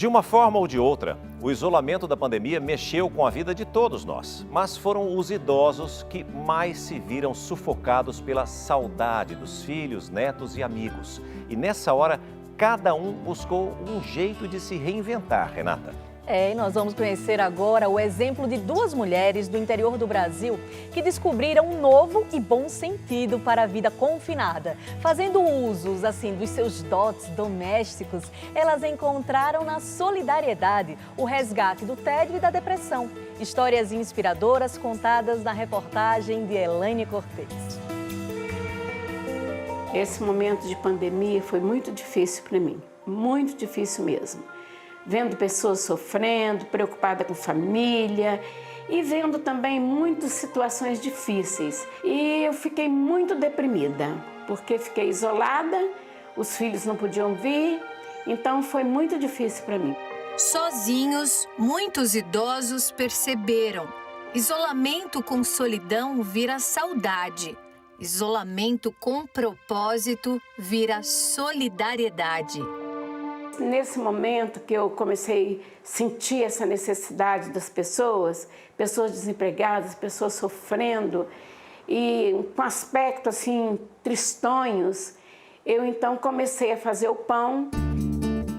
De uma forma ou de outra, o isolamento da pandemia mexeu com a vida de todos nós, mas foram os idosos que mais se viram sufocados pela saudade dos filhos, netos e amigos. E nessa hora, cada um buscou um jeito de se reinventar, Renata. E nós vamos conhecer agora o exemplo de duas mulheres do interior do Brasil que descobriram um novo e bom sentido para a vida confinada. Fazendo usos assim dos seus dotes domésticos, elas encontraram na solidariedade o resgate do tédio e da depressão. Histórias inspiradoras contadas na reportagem de Elaine Cortez. Esse momento de pandemia foi muito difícil para mim, muito difícil mesmo. Vendo pessoas sofrendo, preocupada com família e vendo também muitas situações difíceis. E eu fiquei muito deprimida, porque fiquei isolada, os filhos não podiam vir, então foi muito difícil para mim. Sozinhos, muitos idosos perceberam. Isolamento com solidão vira saudade. Isolamento com propósito vira solidariedade. Nesse momento que eu comecei a sentir essa necessidade das pessoas desempregadas, pessoas sofrendo e com aspecto assim tristonhos, eu então comecei a fazer o pão.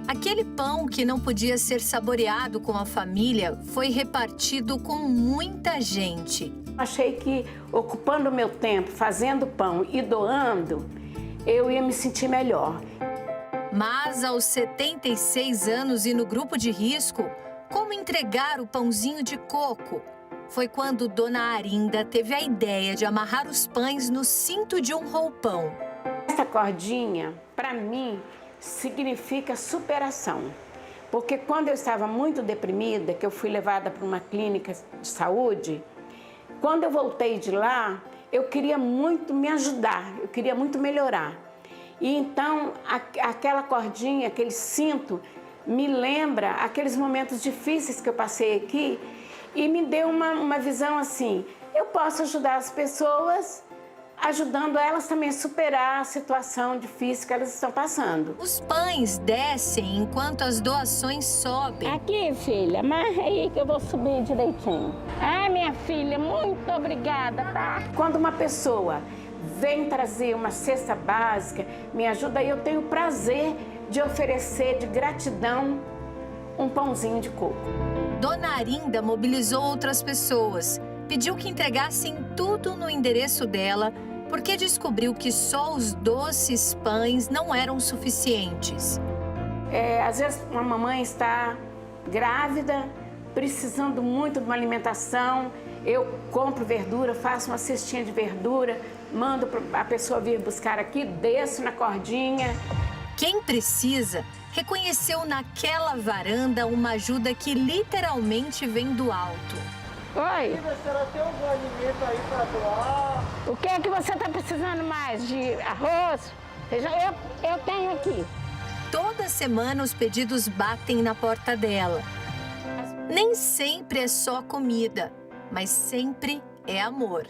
Aquele pão que não podia ser saboreado com a família foi repartido com muita gente. Achei que ocupando o meu tempo fazendo pão e doando, eu ia me sentir melhor. Mas aos 76 anos e no grupo de risco, como entregar o pãozinho de coco? Foi quando Dona Arinda teve a ideia de amarrar os pães no cinto de um roupão. Essa cordinha, para mim, significa superação. Porque quando eu estava muito deprimida, que eu fui levada para uma clínica de saúde, quando eu voltei de lá, eu queria muito me ajudar, eu queria muito melhorar. E então, aquela cordinha, aquele cinto, me lembra aqueles momentos difíceis que eu passei aqui e me deu uma visão assim, eu posso ajudar as pessoas, ajudando elas também a superar a situação difícil que elas estão passando. Os pães descem enquanto as doações sobem. Aqui, filha, amarra aí que eu vou subir direitinho. Ai, minha filha, muito obrigada, tá? Quando uma pessoa vem trazer uma cesta básica, me ajuda e eu tenho o prazer de oferecer de gratidão um pãozinho de coco. Dona Arinda mobilizou outras pessoas, pediu que entregassem tudo no endereço dela, porque descobriu que só os doces pães não eram suficientes. Às vezes uma mamãe está grávida, precisando muito de uma alimentação, eu compro verdura, faço uma cestinha de verdura, mando a pessoa vir buscar aqui, desço na cordinha. Quem precisa reconheceu naquela varanda uma ajuda que literalmente vem do alto. Oi. A senhora tem algum alimento aí para doar? O que é que você está precisando mais? De arroz? Eu tenho aqui. Toda semana os pedidos batem na porta dela. Nem sempre é só comida, mas sempre é amor.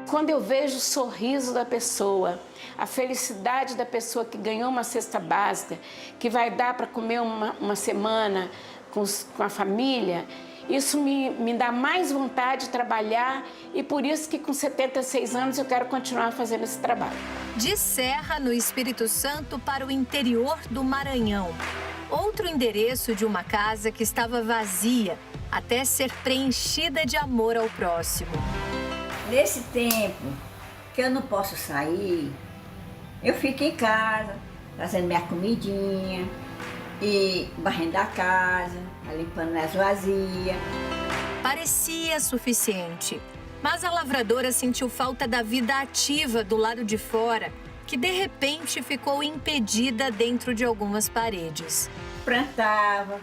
Quando eu vejo o sorriso da pessoa, a felicidade da pessoa que ganhou uma cesta básica, que vai dar para comer uma semana com a família, isso me dá mais vontade de trabalhar e por isso que com 76 anos eu quero continuar fazendo esse trabalho. De Serra, no Espírito Santo, para o interior do Maranhão. Outro endereço de uma casa que estava vazia, até ser preenchida de amor ao próximo. Nesse tempo que eu não posso sair, eu fico em casa, fazendo minha comidinha e varrendo a casa, limpando as vazias. Parecia suficiente, mas a lavradora sentiu falta da vida ativa do lado de fora, que de repente ficou impedida dentro de algumas paredes. Plantava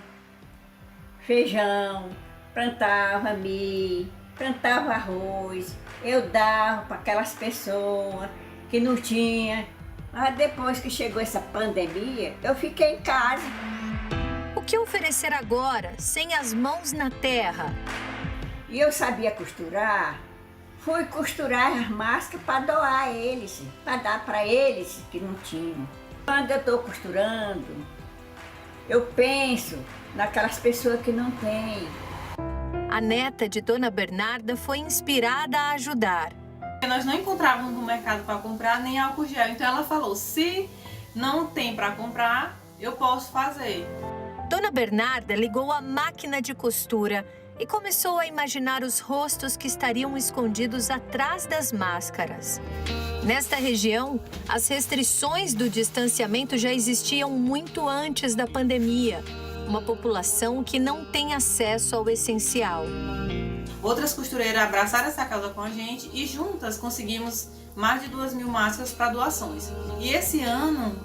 feijão, plantava milho, plantava arroz, eu dava para aquelas pessoas que não tinham. Mas depois que chegou essa pandemia, eu fiquei em casa. O que oferecer agora, sem as mãos na terra? E eu sabia costurar, fui costurar as máscaras para doar a eles, para dar para eles que não tinham. Quando eu estou costurando, Eu penso naquelas pessoas que não têm. A neta de Dona Bernarda foi inspirada a ajudar. Nós não encontrávamos no mercado para comprar nem álcool gel, então ela falou, se não tem para comprar, eu posso fazer. Dona Bernarda ligou a máquina de costura e começou a imaginar os rostos que estariam escondidos atrás das máscaras. Nesta região, as restrições do distanciamento já existiam muito antes da pandemia. Uma população que não tem acesso ao essencial. Outras costureiras abraçaram essa causa com a gente e juntas conseguimos mais de 2.000 máscaras para doações. E esse ano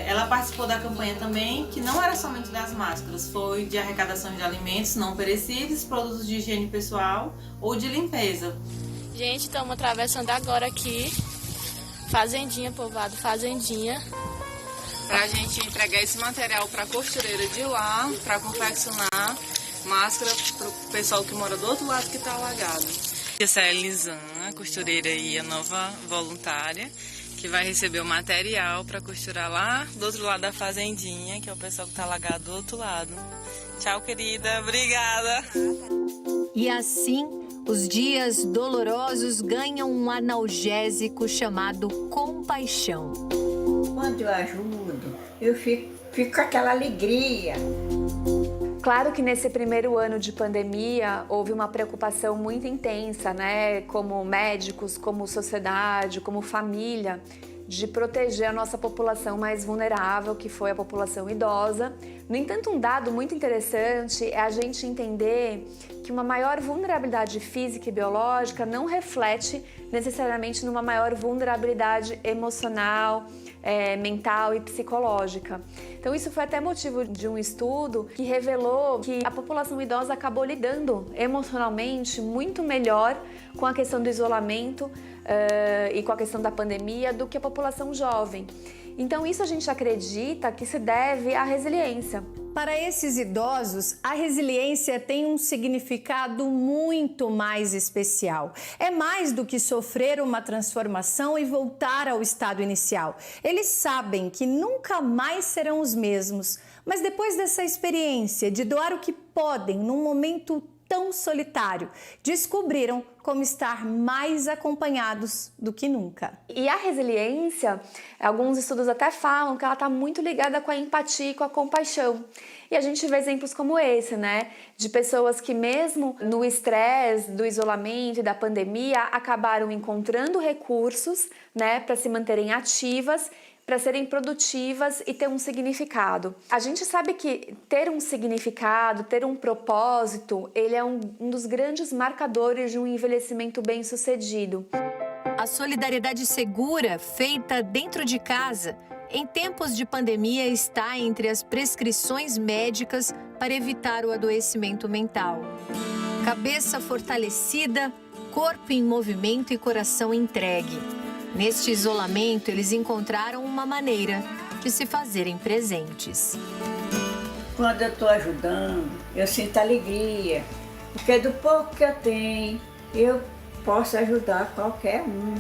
ela participou da campanha também, que não era somente das máscaras, foi de arrecadação de alimentos não perecíveis, produtos de higiene pessoal ou de limpeza. Gente, estamos atravessando agora aqui, Fazendinha, povoado Fazendinha. Para a gente entregar esse material para a costureira de lá, para confeccionar máscara para o pessoal que mora do outro lado que está alagado. Essa é a Elisan, a costureira e a nova voluntária, que vai receber o material para costurar lá do outro lado da fazendinha, que é o pessoal que está alagado do outro lado. Tchau, querida. Obrigada. E assim, os dias dolorosos ganham um analgésico chamado compaixão. Quando eu ajudo, eu fico com aquela alegria. Claro que nesse primeiro ano de pandemia houve uma preocupação muito intensa, né? Como médicos, como sociedade, como família, de proteger a nossa população mais vulnerável, que foi a população idosa. No entanto, um dado muito interessante é a gente entender que uma maior vulnerabilidade física e biológica não reflete necessariamente numa maior vulnerabilidade emocional, mental e psicológica. Então isso foi até motivo de um estudo que revelou que a população idosa acabou lidando emocionalmente muito melhor com a questão do isolamento e com a questão da pandemia do que a população jovem. Então isso a gente acredita que se deve à resiliência. Para esses idosos, a resiliência tem um significado muito mais especial. É mais do que sofrer uma transformação e voltar ao estado inicial. Eles sabem que nunca mais serão os mesmos, mas depois dessa experiência de doar o que podem num momento tão solitário, descobriram como estar mais acompanhados do que nunca. E a resiliência, alguns estudos até falam que ela está muito ligada com a empatia e com a compaixão. E a gente vê exemplos como esse, né? De pessoas que mesmo no estresse, do isolamento e da pandemia, acabaram encontrando recursos, né, para se manterem ativas, para serem produtivas e ter um significado. A gente sabe que ter um significado, ter um propósito, ele é um dos grandes marcadores de um envelhecimento bem-sucedido. A solidariedade segura, feita dentro de casa, em tempos de pandemia está entre as prescrições médicas para evitar o adoecimento mental. Cabeça fortalecida, corpo em movimento e coração entregue. Neste isolamento, eles encontraram uma maneira de se fazerem presentes. Quando eu estou ajudando, eu sinto alegria, porque do pouco que eu tenho, eu posso ajudar qualquer um.